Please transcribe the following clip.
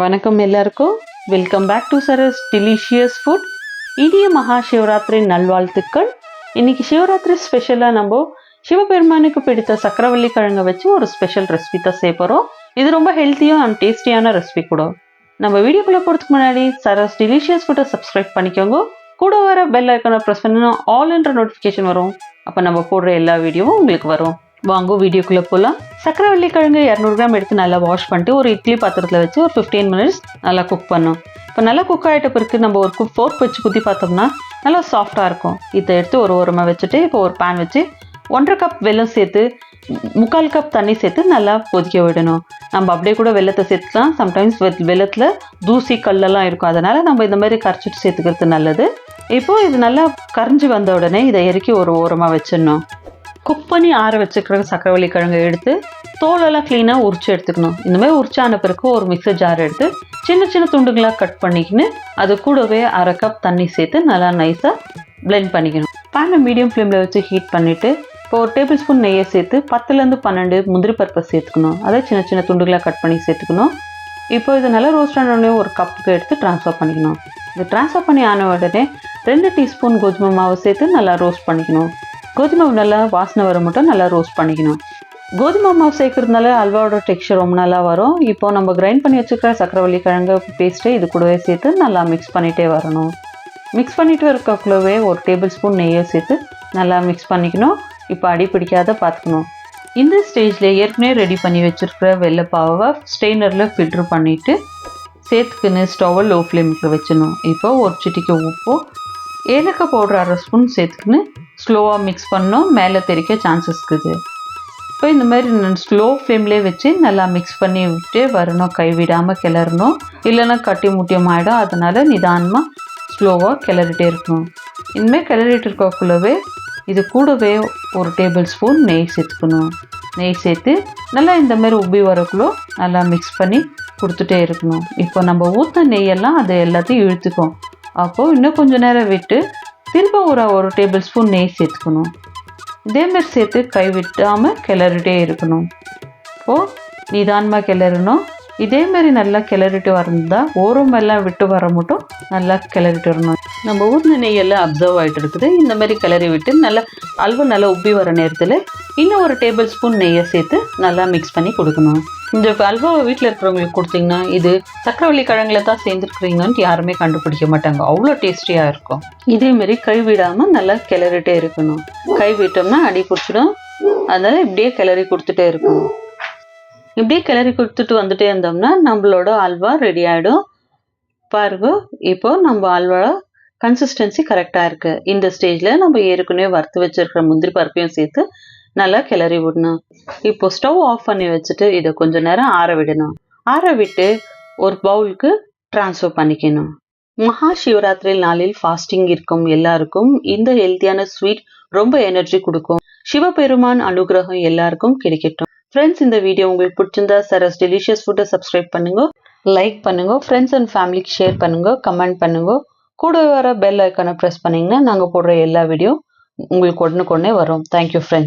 வணக்கம் எல்லாருக்கும். Welcome back to Sara's delicious food. இனிய மகா சிவராத்திரி நல்வாழ்த்துக்கள். இன்னைக்கு சிவராத்திரி ஸ்பெஷலாக நம்ம சிவபெருமானுக்கு பிடித்த சக்கரவள்ளி கிழங்கை வச்சு ஒரு ஸ்பெஷல் ரெசிபி தான் செய்ய போகிறோம். இது ரொம்ப ஹெல்த்தியும் அண்ட் டேஸ்டியான ரெசிபி கூட. நம்ம வீடியோக்குள்ளே போகிறதுக்கு முன்னாடி சரஸ் டெலிஷியஸ் ஃபுட்டை சப்ஸ்கிரைப் பண்ணிக்கோங்க. கூட வர பெல் ஐக்கானை ப்ரெஸ் பண்ணினா ஆல் என்ற நோட்டிஃபிகேஷன் வரும். அப்போ நம்ம போடுற எல்லா வீடியோவும் உங்களுக்கு வரும். வாங்க வீடியோக்குள்ளே போகலாம். சக்கரவள்ளி கிழங்கு 200 கிராம் எடுத்து நல்லா வாஷ் பண்ணிட்டு ஒரு இட்லி பாத்திரத்தில் வச்சு ஒரு 15 மினிட்ஸ் நல்லா குக் பண்ணோம். இப்போ நல்லா குக் ஆகிட்ட பிறகு நம்ம ஒரு ஃபோர்க் வச்சு குத்தி பார்த்தோம்னா நல்லா சாஃப்டாக இருக்கும். இதை எடுத்து ஒரு ஓரமாக வச்சுட்டு இப்போ ஒரு பேன் வச்சு 1.5 கப் வெல்லம் சேர்த்து 3/4 கப் தண்ணி சேர்த்து நல்லா கொதிக்க விடணும். நம்ம அப்படியே கூட வெள்ளத்தை சேர்த்துக்கலாம். சம்டைம்ஸ் வெள்ளத்தில் தூசி கல்லெல்லாம் இருக்கும், அதனால் நம்ம இந்த மாதிரி கரைச்சிட்டு சேர்த்துக்கிறது நல்லது. இப்போது இது நல்லா கரைஞ்சி வந்த உடனே இதை இறக்கி ஒரு ஓரமாக வச்சிடணும். குக் பண்ணி ஆற வச்சுக்கிற சக்கரவள்ளி கிழங்கை எடுத்து தோலெல்லாம் க்ளீனாக உரிச்சு எடுத்துக்கணும். இந்த மாதிரி உரிச்சான பிறகு ஒரு மிக்சர் ஜார் எடுத்து சின்ன சின்ன துண்டுகளாக கட் பண்ணிக்கின்னு அது கூடவே 1/2 கப் தண்ணி சேர்த்து நல்லா நைஸாக பிளெண்ட் பண்ணிக்கணும். பேனை மீடியம் ஃப்ளேமில் வச்சு ஹீட் பண்ணிவிட்டு இப்போ ஒரு டேபிள் ஸ்பூன் நெய்யை சேர்த்து 10லேருந்து 12 முந்திரி பருப்பை சேர்த்துக்கணும். அதை சின்ன சின்ன துண்டுகளாக கட் பண்ணி சேர்த்துக்கணும். இப்போ இது நல்லா ரோஸ்ட் ஆனோடனே ஒரு கப்புக்கு எடுத்து ட்ரான்ஸ்ஃபர் பண்ணிக்கணும். இது ட்ரான்ஸ்ஃபர் பண்ணி ஆன உடனே 2 டீஸ்பூன் கோதுமை மாவு சேர்த்து நல்லா ரோஸ்ட் பண்ணிக்கணும். கோதுமை மாவு நல்லா வாசனை வர மட்டும் நல்லா ரோஸ்ட் பண்ணிக்கணும். கோதுமை மாவு சேர்க்கறதுனால அல்வாவோட டெக்ஸ்சர் ரொம்ப நல்லா வரும். இப்போ நம்ம கிரைண்ட் பண்ணி வச்சுக்கிற சக்கரவள்ளி கிழங்கு பேஸ்ட்டை இது கூடவே சேர்த்து நல்லா மிக்ஸ் பண்ணிகிட்டே வரணும். மிக்ஸ் பண்ணிட்டு இருக்கக்குள்ளவே ஒரு டேபிள் ஸ்பூன் நெய்யை சேர்த்து நல்லா மிக்ஸ் பண்ணிக்கணும். இப்போ அடி பிடிக்காத பார்த்துக்கணும். இந்த ஸ்டேஜில் ஏற்கனவே ரெடி பண்ணி வச்சுருக்கிற வெள்ளைப்பாவை ஸ்ட்ரெயினரில் ஃபில்ட்ரு பண்ணிவிட்டு சேர்த்துக்கின்னு ஸ்டவ்வை லோ ஃப்ளேமுக்கு வச்சிடணும். இப்போ ஒரு சிட்டிக்கு உப்பு, ஏலக்காய் பவுடர் 1/2 ஸ்பூன் சேர்த்துக்கின்னு ஸ்லோவாக மிக்ஸ் பண்ணோம். மேலே தெறிக்க சான்சஸ் இருக்குது. இப்போ இந்த மாதிரி ஸ்லோ ஃப்ளேம்லேயே வச்சு நல்லா மிக்ஸ் பண்ணி விட்டு வரணும். கைவிடாமல் கிளறணும், இல்லைன்னா கட்டி முட்டியம் ஆகிடும். அதனால் நிதானமாக ஸ்லோவாக கிளறிட்டே இருக்கணும். இனிமேல் கிளறிட்டு இருக்கக்குள்ளவே இது கூடவே ஒரு டேபிள் ஸ்பூன் நெய் சேர்த்துக்கணும். நெய் சேர்த்து நல்லா இந்த மாதிரி உப்பி வரக்குள்ளே நல்லா மிக்ஸ் பண்ணி கொடுத்துட்டே இருக்கணும். இப்போ நம்ம ஊற்றின நெய்யெல்லாம் அது எல்லாத்தையும் இழுத்துக்கும். அப்போது இன்னும் கொஞ்சம் நேரம் விட்டு திரும்ப ஒரு டேபிள் ஸ்பூன் நெய் சேர்த்துக்கணும். இதேமாரி சேர்த்து கை விட்டாமல் கிளறிட்டே இருக்கணும். இப்போது நிதானமாக கிளறணும். இதேமாரி நல்லா கிளறிட்டு வரந்தால் ஓரமெல்லாம் விட்டு வர மட்டும் நல்லா கிளறிட்டு வரணும். நம்ம ஊற்றின நெய்யெல்லாம் அப்சர்வ் ஆகிட்டு இருக்குது. இந்த மாதிரி கிளறி விட்டு நல்லா அல்வா நல்லா உப்பி வர நேரத்தில் இன்னும் ஒரு டேபிள் ஸ்பூன் நெய்யை சேர்த்து நல்லா மிக்ஸ் பண்ணி கொடுக்கணும். இந்த அல்வாவை வீட்டில் இருக்கிறவங்களுக்கு கொடுத்தீங்கன்னா இது சக்கரவள்ளி கிழங்குல தான் சேர்ந்துருக்குறீங்கன்ட்டு யாருமே கண்டுபிடிக்க மாட்டாங்க. அவ்வளோ டேஸ்டியாக இருக்கும். இதேமாரி கை விடாமல் நல்லா கிளறிட்டே இருக்கணும். கை விட்டோம்னா அடி பிடிச்சிடும். அதனால் இப்படியே கிளறி கொடுத்துட்டே இருக்கணும். இப்படியே கிளறி கொடுத்துட்டு வந்துட்டே இருந்தோம்னா நம்மளோட அல்வா ரெடி ஆகிடும். பாருங்க, இப்போது நம்ம அல்வா கன்சிஸ்டன்சி கரெக்டாக இருக்குது. இந்த ஸ்டேஜில் நம்ம ஏற்கனவே வறுத்து வச்சுருக்கிற முந்திரி பருப்பையும் சேர்த்து நல்லா கிளறி விடணும். இப்போ ஸ்டவ் ஆஃப் பண்ணி வச்சுட்டு இதை கொஞ்சம் நேரம் ஆற விடணும். ஆற விட்டு ஒரு பவுலுக்கு ட்ரான்ஸ்ஃபர் பண்ணிக்கணும். மகா சிவராத்திரி நாளில் ஃபாஸ்டிங் இருக்கும் எல்லாருக்கும் இந்த ஹெல்த்தியான ஸ்வீட் ரொம்ப எனர்ஜி கொடுக்கும். சிவபெருமான் அனுகிரகம் எல்லாருக்கும் கிடைக்கட்டும். ஃப்ரெண்ட்ஸ், இந்த வீடியோ உங்களுக்கு பிடிச்சிருந்தா சரஸ் டெலிஷியஸ் ஃபுட்டை சப்ஸ்கிரைப் பண்ணுங்க, லைக் பண்ணுங்க, ஃப்ரெண்ட்ஸ் அண்ட் ஃபேமிலிக்கு ஷேர் பண்ணுங்க, கமெண்ட் பண்ணுங்க. கூட வர பெல் ஐக்கானை ப்ரெஸ் பண்ணிங்கன்னா நாங்கள் போடுற எல்லா வீடியோ உங்களுக்கு உடனுக்குடனே வரும். Thank you friends.